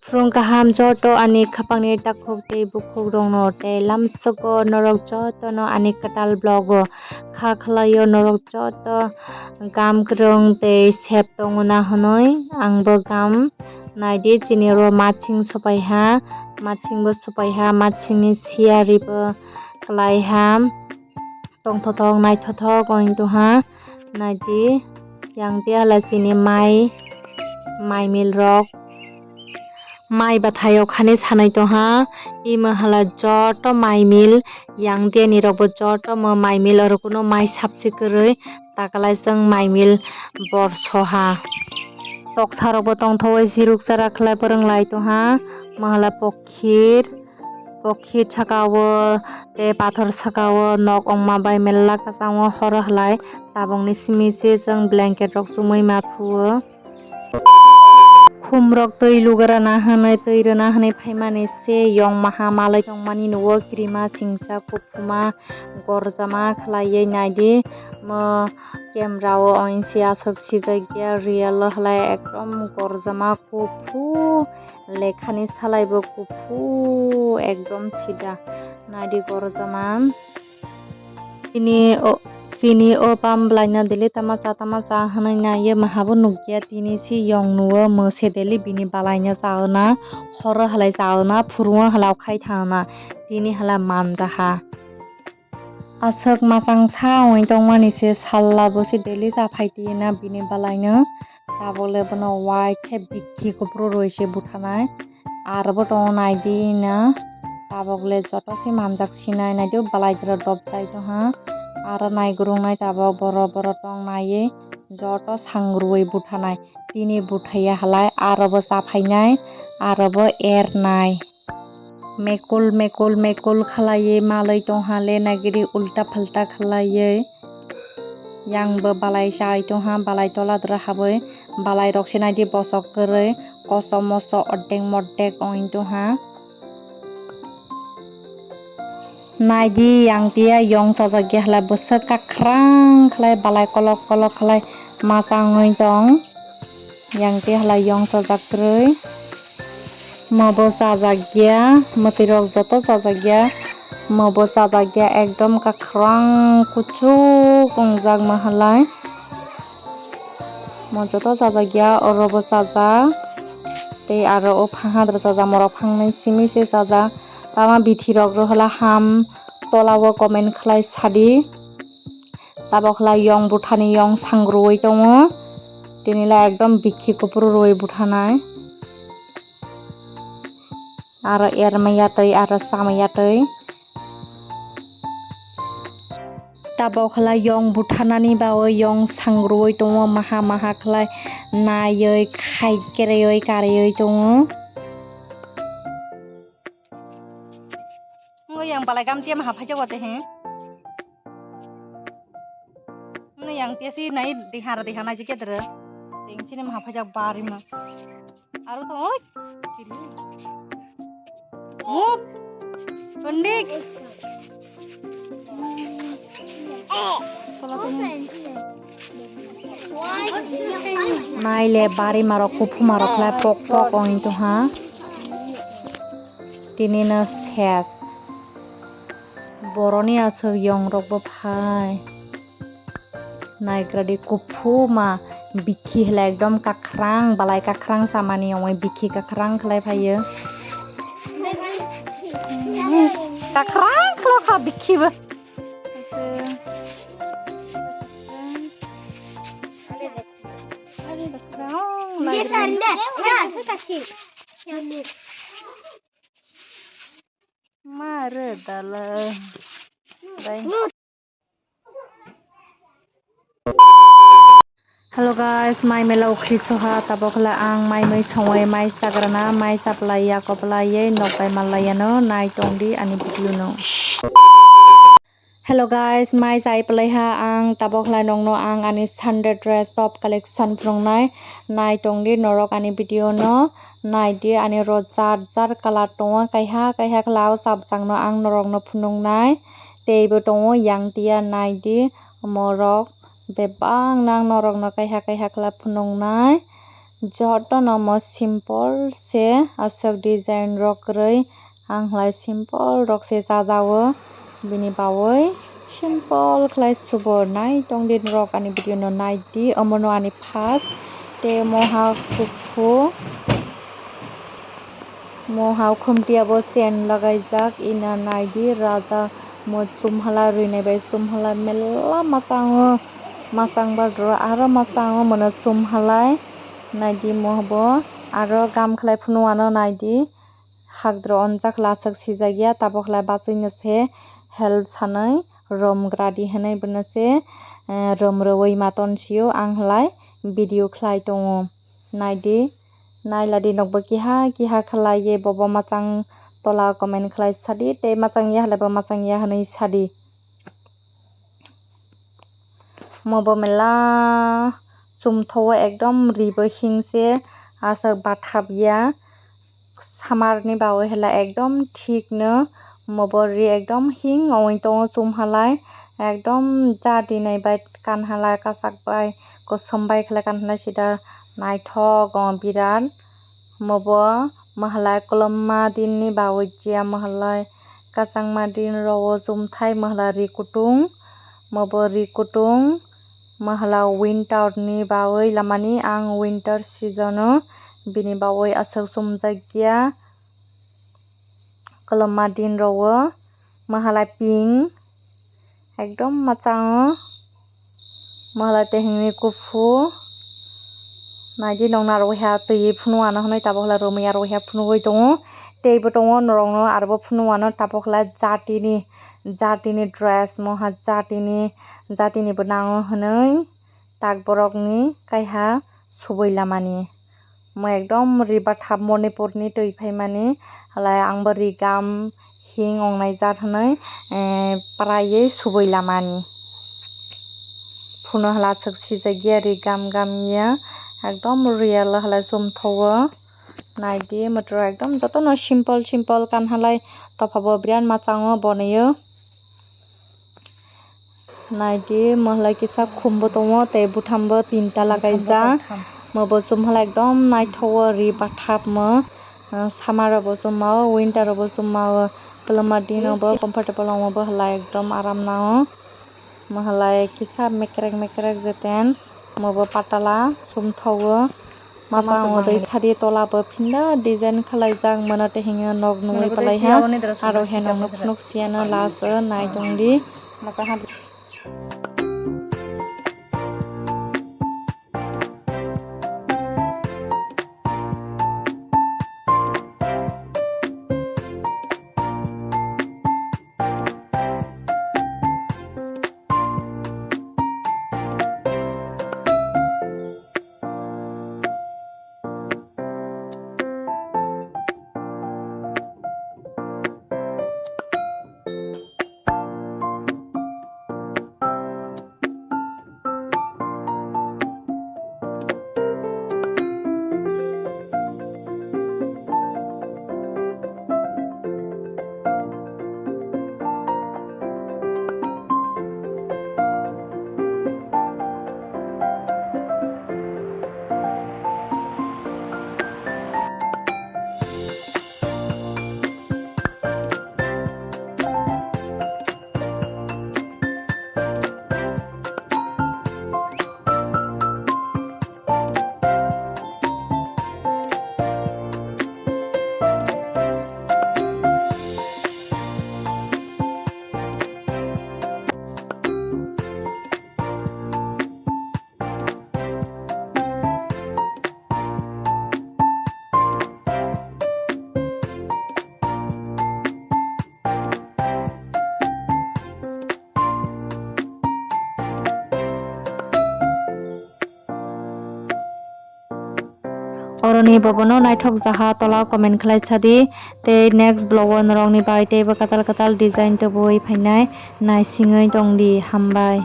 From kaham joto ani khapangni takhok te bukhok dongno te lamsoko norok joto no ani katal blogo kha khlayo norok joto gam krong te sep tongona honoi angbo gam naidi chiniro maching sopaiha machingbo sopaiha machingni siaribo klaiha tongthothok naithothok ointoha naidi yangtia lasini mai milrok mai bathayo khani sanai toha ima hala joto mai mil yangtia ni rokbo joto mo mai mil orokuno mai sapsi koroi takalai jeng mai mil bor soha toksa rokbo tongthowai siruk chara khlai poronglai toha mahala pokhir sakao te pathor sakao nok ongma bai mella kasamo horo halai tabongni simi se jeng blanket rok chumui mathuo khumrok tui lugarana hanai tui rana hanai phaimani se yong maha malai tongmani nuo krima singsa kupuma gorjama khlaiye naidi mo camera o oinsi asok sijakya real halai ekdom gorjama kupu lekhani salaibo kupu ekdom sida naidi gorjama Sini o pam blaina dele tamacha hanai naye mahabo nukya tini si yong nuo mo sedeli bini balaina chaona horo halai chaona phurungo halau khai thana tini hala manjaha asok masang sa oi tongmani se salla bosi deli chaphai tina bini balaina tabole bono white ke bikki kopro roise buthanai arbo tong naidi na tabokle joto si manjak sinai naido balaidra dop jai toha aro naigrung nai tabok boro tong naiye joto sangrui buthanai tini buthaya halai arobo chaphainai arobo ernai mekul khalaiye malai tongha le nagiri ulta phalta khalaiye yangbo balai chai tongha balai toladra haboi balai rok sinai di bosok koroi koso moso oddek moddek oin tongha naidi yangtia yong sajagya halai bwsak kakrang khlai balai kolok khlai masang oi tong yangtia halai yong sajakroi mobo sajagya mutirok joto sajagya mobo sajagya ekdom kakrang kuchuk ongjak mahalai mo joto sajagya orobo sajak tei aro o phangdra sajak morok phangnai simi se sajak tama bithirok ro hala ham tolao comment khlai sadi tabok hala yong buthani yong sangrui tongo tinila ekdom bikhi kopro roi buthanai aro ermaya tei aro samaya tei tabok hala yong buthanani bawo yong sangrui tongo maha khlai naioi khai kerei karei tongo yang balai gam tiam ha phaja wate he ne yang tia si nai dihara dihana ji kedra ting sini ma phaja bari ma aru to oi kiri muk kondik nai le bari marok kupu marok la pok oin to ha tini na ses boroni asok yong rok bo phai naigradi kupu ma bikhi hla ekdom kakrang balai kakrang samani oi bikhi kakrang khlai phaiyo kakrang khlo kha bikhi ba mare dala Hello guys, mai mela ukhri soha tabokla ang mai mai songoi mai sagrana mai saplai yakoplai nokai malayano nai tongdi ani video no Hello guys, mai sai plaiha ang tabokla nongno ang ani Sunday dress top collection prongnai nai tongdi norok ani video no nai di ani ro jar color tongo kaiha klau sabjangno ang norok no phunung nai teibo tongo yang tia nai di morok bebang nang norok no kaiha kla phunung nai jotono mo simple se asok design rok roi anglai simple rok se sajawo bini bawoi simple khlai subo nai tongdin rok ani video no naidi omono ani first te moha kufu moha khumtia bo chain lagaijak ina naidi raja mo chumhala ruinai bai chumhala mela masang badro aro masango mono chumhalai naidi mohbo aro gam khlai phunuano naidi hagdro onjak lasak sijagia tabokhlai bachaino se help sanai romgradi hinai bono se romrowoi maton sio anglai video khlai tongo naidi nailadi nokbo kiha khlai ye bobo machang tola comment khlai sadi tei machang ya halai bo machang ya hinai sadi mobo mela chumthowo ekdom ribo hingse asak bathap ya samar ni bawoi hala ekdom thik no mobo ri ekdom hing owoi tongo chumhalai ekdom jadi nai bai kanhalai kasak bai kosom bai khlai kanhalai sida naithok birat mobo mahalai kolomma din ni bawoi chia mahalai kachangma din ro chumthai mahalai ri kutung mobo ri kutung mahala winter ni bawoi lamani ang winter season o bini bawoi asok chumjakya kolomma din ro mahalai pink ekdom machango mahalai tehingni kufu naidi nongna roha tui phunuano honai tabokla romia roha phunuoi tongo teibo tongo norongno arbo phunuano tabokla jatini dress moha jatini bo nango honoi tak borokni kaiha suboi lamani mo ekdom ri bathap manipur ni tui phaimani halai angbo ri gam hing ongnai jat honoi praye suboi lamani phuno hala asok sijakya ri gam ya ekdom real halai chumthowo naidi motro ekdom jotono simple kanhalai tophabo birat machango bonayo naidi mohlai kisa khumbo tongo tei buthambo tinta lagaijak mobo chumhala ekdom naithowo ri bathap mo summer bo chumao winter bo chumao kolomma dino bo comfortable amo bo halai ekdom aram nao mohalai kisa mekrek jeten mobo patala chumthowo masango dei sadi tola bo phinda design khalaijak mono tehinga nok nungoi palaiha aro henong no phunuk siano last naitongdi oroni bobono naithok jaha tola comment khlai sadi tei next vlog o norok ni bai tei bo katal design toboi phainai naisingoi tongdi hambai।